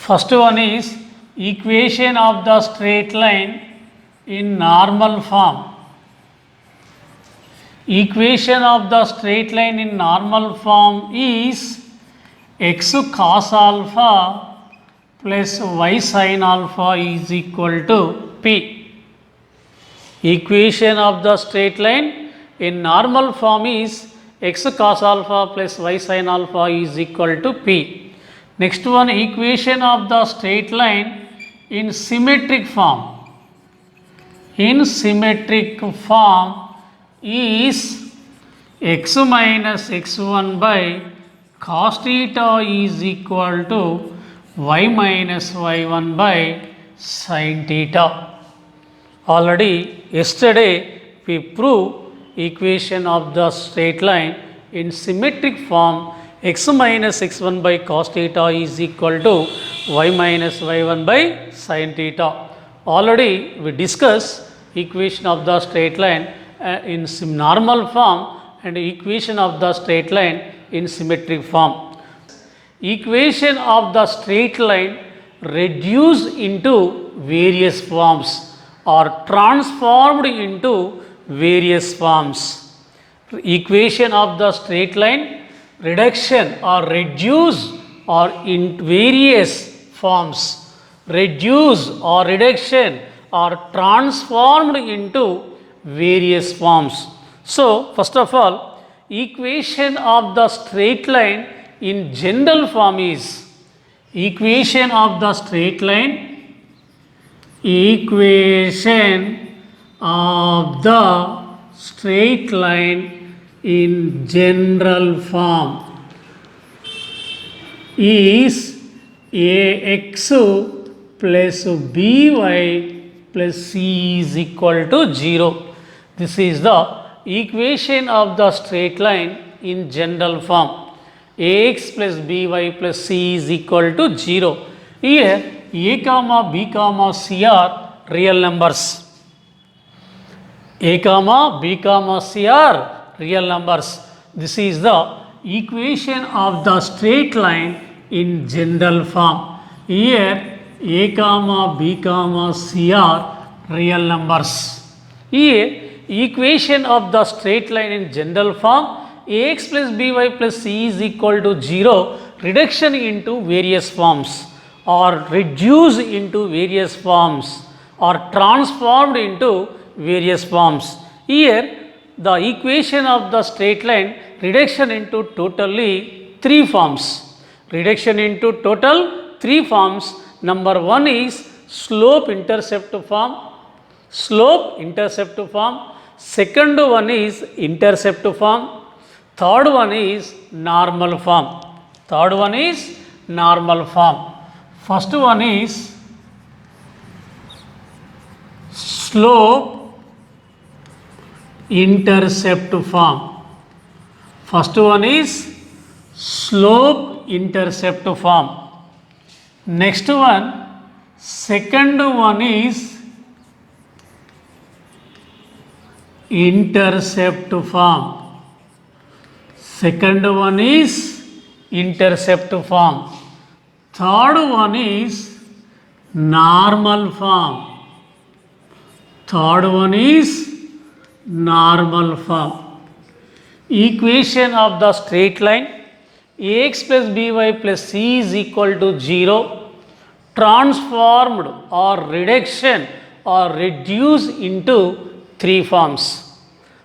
First one is equation of the straight line in normal form. Equation of the straight line in normal form is x cos alpha plus y sin alpha is equal to p. Equation of the straight line in normal form is x cos alpha plus y sin alpha is equal to p. Next one, equation of the straight line in symmetric form. In symmetric form is x minus x1 by cos theta is equal to y minus y1 by sin theta. Already yesterday we proved equation of the straight line in symmetric form x minus x1 by cos theta is equal to y minus y1 by sin theta. Already we discussed equation of the straight line in normal form and equation of the straight line in symmetric form. Equation of the straight line reduced into various forms or transformed into various forms. Equation of the straight line reduction or reduce or in various forms. Reduce or reduction or transformed into various forms. So first of all, equation of the straight line in general form is equation of the straight line, equation of the straight line in general form is ax plus by plus c is equal to 0. This is the equation of the straight line in general form. Ax plus by plus c is equal to 0. Here a comma b comma c are real numbers. A comma b comma c are real numbers. This is the equation of the straight line in general form. Here a comma b comma c are real numbers. Here equation of the straight line in general form ax plus by plus c is equal to 0 reduction into various forms or reduced into various forms or transformed into various forms. Here the equation of the straight line reduction into totally 3 forms. Reduction into total 3 forms. Number 1 is slope intercept form. Slope intercept form. Second one is intercept form. Third one is normal form. Third one is normal form. First one is slope intercept form. First one is slope intercept form. Next one, second one is intercept form. Second one is intercept form. Third one is normal form. Third one is normal form. Equation of the straight line ax plus by plus c is equal to 0 transformed or reduction or reduced into 3 forms.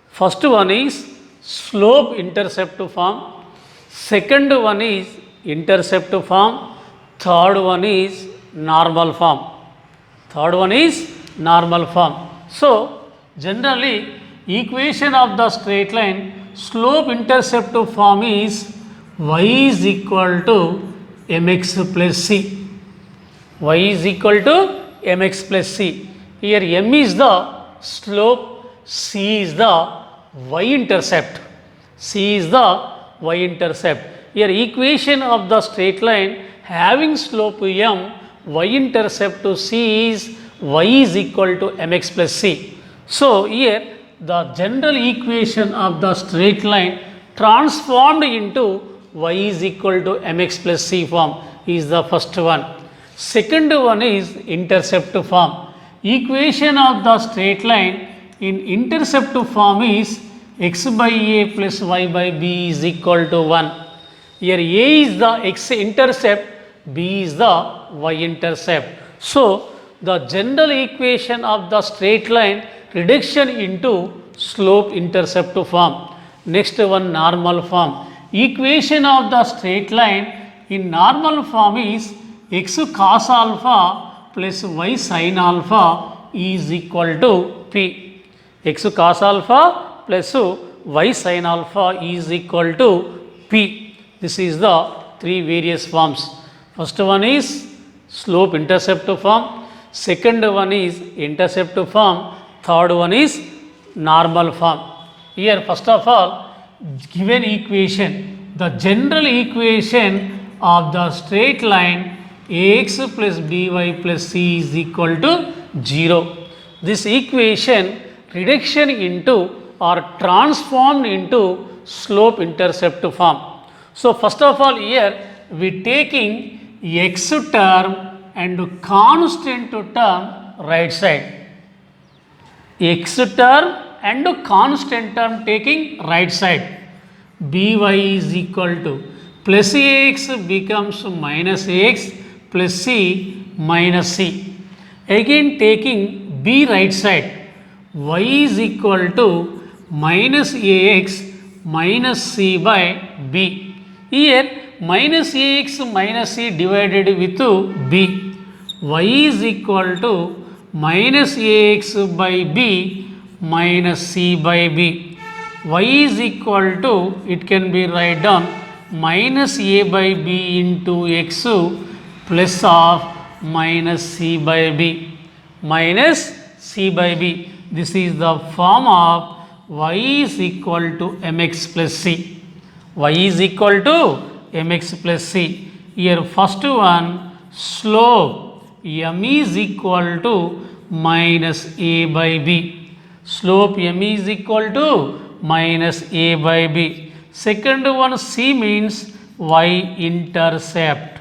First one is slope intercept form. Second one is intercept form. Third one is normal form. Third one is normal form. So generally equation of the straight line slope intercept form is y is equal to mx plus c. Y is equal to mx plus c. Here m is the slope, c is the y intercept. C is the y intercept. Here equation of the straight line having slope m, y intercept to c is y is equal to mx plus c. So here the general equation of the straight line transformed into y is equal to mx plus c form is the first one. Second one is intercept form. Equation of the straight line in intercept form is x by a plus y by b is equal to 1. Here a is the x intercept, b is the y intercept. So, the general equation of the straight line reduction into slope intercept form. Next one, normal form. Equation of the straight line in normal form is x cos alpha plus y sin alpha is equal to p. X cos alpha plus y sin alpha is equal to p. This is the three various forms. First one is slope intercept form. Second one is intercept form. Third one is normal form. Here first of all, given equation, the general equation of the straight line ax plus by plus c is equal to 0. This equation reduction into or transformed into slope intercept form. So, first of all here we taking x term and constant term right side. X term and constant term taking right side. By is equal to plus ax becomes minus ax plus c minus c. Again taking b right side. Y is equal to minus ax minus c by b. Here minus ax minus c divided with b. Y is equal to minus ax by b minus c by b. Y is equal to, it can be write down minus a by b into x plus of minus c by b. Minus c by b. This is the form of y is equal to mx plus c. Y is equal to mx plus c. Here first one, slope m is equal to minus a by b. Slope m is equal to minus a by b. Second one, c means y intercept.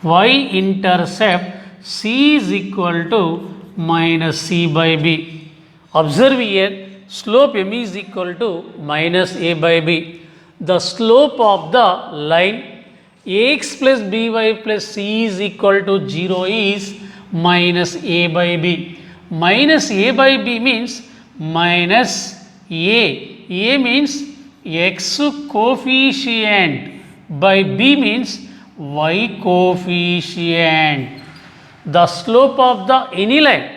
Y intercept, c is equal to minus c by b. Observe here, slope m is equal to minus a by b. The slope of the line ax plus by plus c is equal to 0 is minus a by b. Minus a by b means minus a. A means x coefficient by b means y coefficient. The slope of the any line,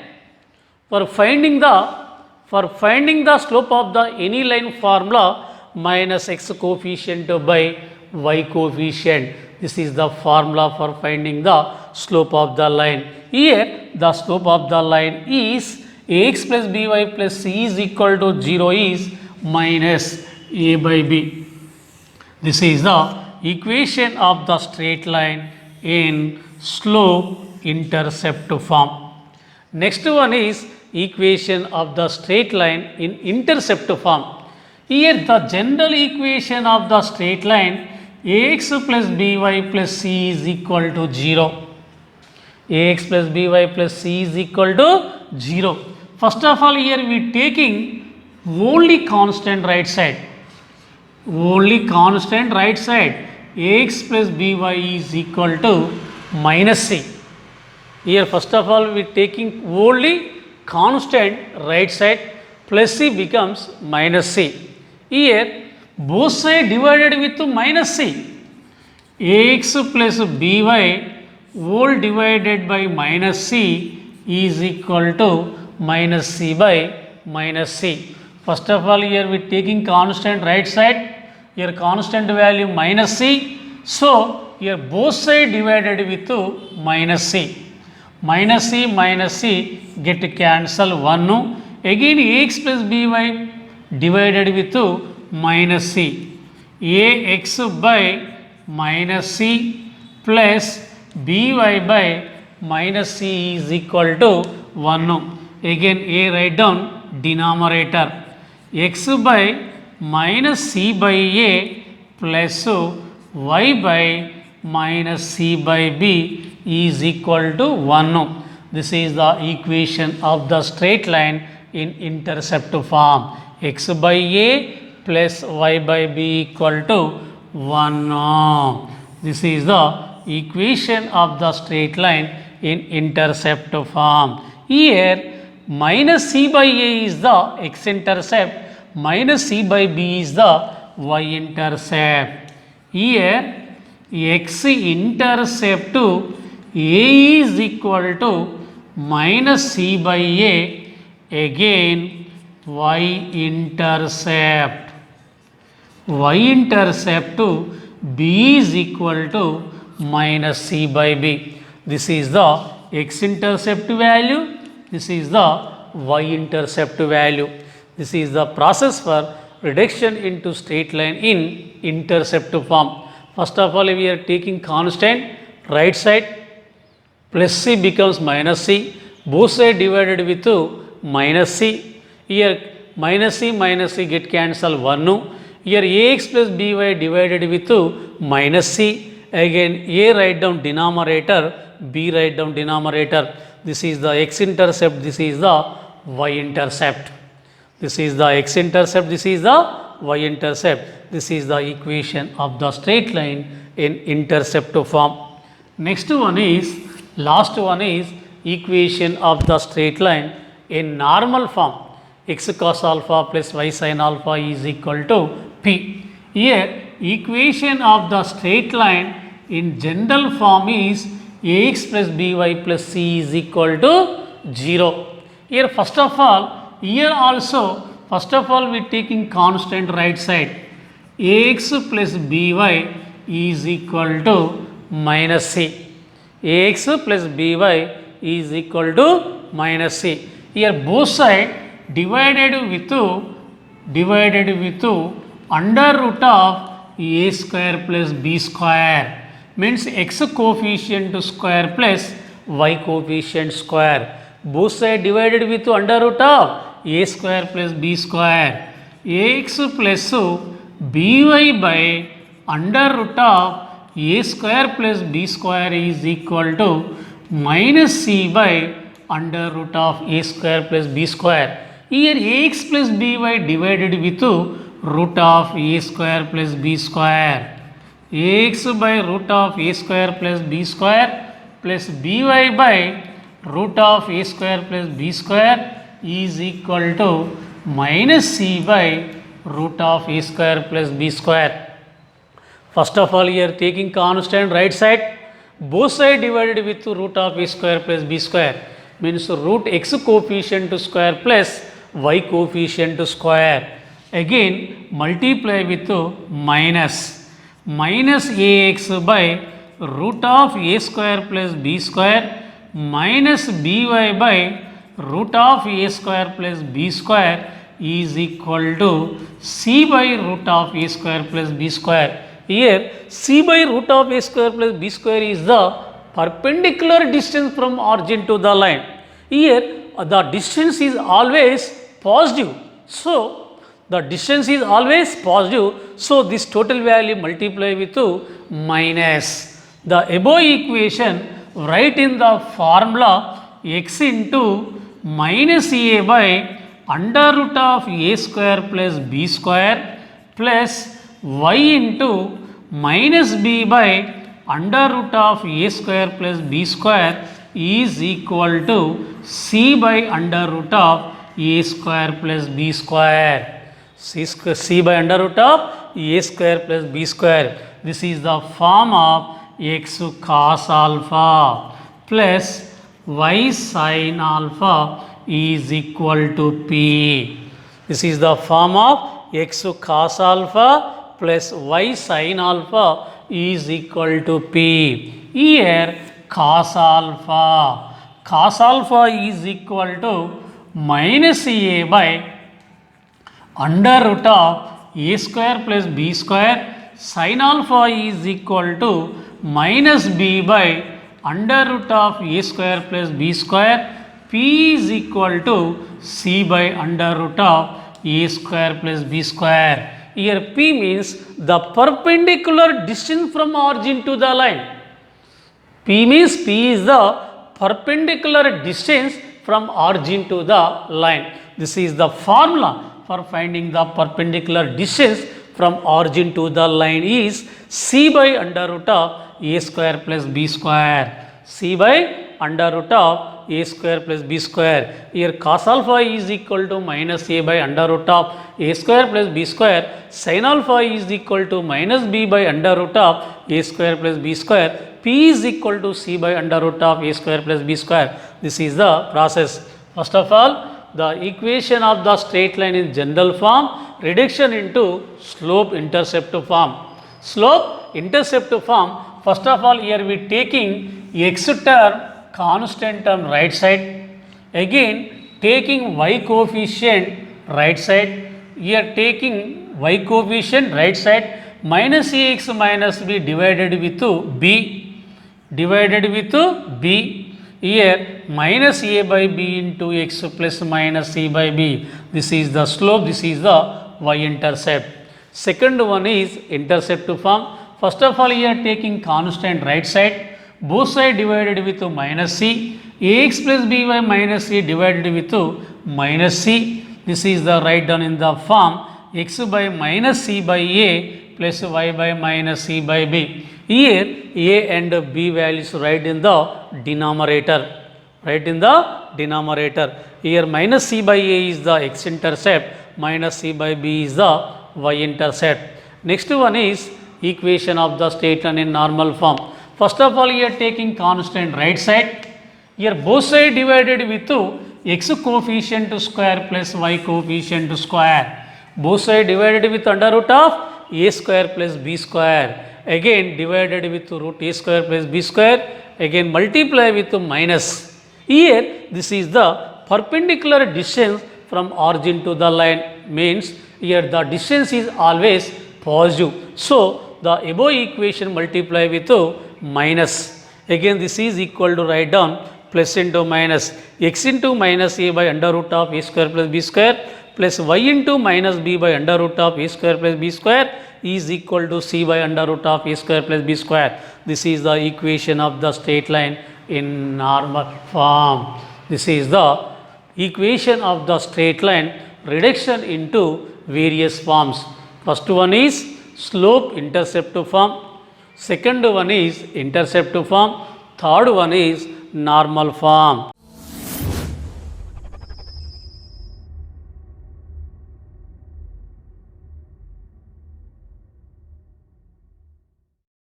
for finding the slope of the any line formula, minus x coefficient by y coefficient. This is the formula for finding the slope of the line. Here the slope of the line is ax plus by plus c is equal to 0 is minus a by b. This is the equation of the straight line in slope intercept form. Next one is equation of the straight line in intercept form. Here the general equation of the straight line ax plus by plus c is equal to 0. Ax plus by plus c is equal to 0. First of all here we taking only constant right side. Only constant right side. Ax plus by is equal to minus c. Here first of all we taking only constant right side, plus c becomes minus c. Here both sides divided with minus c. Ax plus by whole divided by minus c is equal to minus c by minus c. First of all here we taking constant right side, here constant value minus c. So here both sides divided with minus c. Minus c get cancel 1. Again ax plus by divided with minus c. Ax by minus c plus by by minus c is equal to 1. Again a write down denominator. X by minus c by a plus y by minus c by b is equal to 1. This is the equation of the straight line in intercept form. X by a plus y by b equal to 1. This is the equation of the straight line in intercept form. Here minus c by a is the x-intercept, minus c by b is the y-intercept. Here x-intercept to a is equal to minus c by a, again y-intercept. Y-intercept to b is equal to minus c by b. This is the x-intercept value, this is the y-intercept value. This is the process for reduction into straight line in intercept form. First of all, we are taking constant, right side plus c becomes minus c, both side divided with minus c. Here minus c get cancel 1. Here ax plus by divided with minus c. Again a write down denominator, b write down denominator. This is the x-intercept, this is the y-intercept. This is the x-intercept, this is the y-intercept. This is the equation of the straight line in intercept form. Next one is, last one is equation of the straight line in normal form. X cos alpha plus y sin alpha is equal to p. Here equation of the straight line in general form is ax plus by plus c is equal to 0. Here first of all, here also first of all we taking constant right side. Ax plus by is equal to minus c. Ax plus by is equal to minus c. Here both side divided with under root of a square plus b square, means x coefficient square plus y coefficient square. Both side divided with under root of a square plus b square. Ax plus by by under root of a square plus b square is equal to minus c by under root of a square plus b square. Here ax plus by divided with root of a square plus b square. Ax by root of a square plus b square plus by by root of a square plus b square is equal to minus c by root of a square plus b square. First of all, here taking constant right side, both side divided with root of a square plus b square, means root x coefficient square plus y coefficient square. Again multiply with minus ax by root of a square plus b square minus by by root of a square plus b square is equal to c by root of a square plus b square. Here c by root of a square plus b square is the perpendicular distance from origin to the line. Here the distance is always positive. So the distance is always positive. So this total value multiply with minus. The above equation write in the formula x into minus a by under root of a square plus b square plus y into minus b by under root of a square plus b square is equal to c by under root of a square plus b square. C by under root of a square plus b square. This is the form of x cos alpha plus y sin alpha is equal to p. This is the form of x cos alpha plus y sin alpha is equal to p. Here cos alpha is equal to minus a by under root of a square plus b square. Sin alpha is equal to minus b by under root of a square plus b square. P is equal to c by under root of a square plus b square. Here P means the perpendicular distance from origin to the line. P means P is the perpendicular distance from origin to the line. This is the formula for finding the perpendicular distance from origin to the line is C by under root of A square plus B square. C by under root of A square plus B square. Here cos alpha is equal to minus A by under root of A square plus B square. Sin alpha is equal to minus B by under root of A square plus B square. P is equal to C by under root of A square plus B square. This is the process. First of all, the equation of the straight line in general form, reduction into slope intercept form. Slope intercept form, first of all here we taking x term constant term right side, again taking y coefficient right side, here taking y coefficient right side minus ax minus b divided with b, divided with b. Here minus a by b into x plus minus c by b. This is the slope, this is the y-intercept. Second one is intercept form. First of all here taking constant right side, both side divided with minus c, ax plus by minus c divided with minus c. This is the write down in the form x by minus c by a plus y by minus c by b. Here a and b values write in the denominator. Write in the denominator. Here minus c by a is the x-intercept, minus c by b is the y-intercept. Next one is equation of the straight line in normal form. First of all here taking constant right side. Here both side divided with x coefficient square plus y coefficient square. Both side divided with under root of a square plus b square. Again divided with root a square plus b square. Again multiply with minus. Here this is the perpendicular distance from origin to the line, means here the distance is always positive. So the above equation multiply with minus. Again this is equal to write down plus into minus x into minus a by under root of a square plus b square plus y into minus b by under root of a square plus b square is equal to c by under root of a square plus b square. This is the equation of the straight line in normal form. This is the equation of the straight line reduction into various forms. First one is slope intercept form, second one is intercept form, third one is normal form.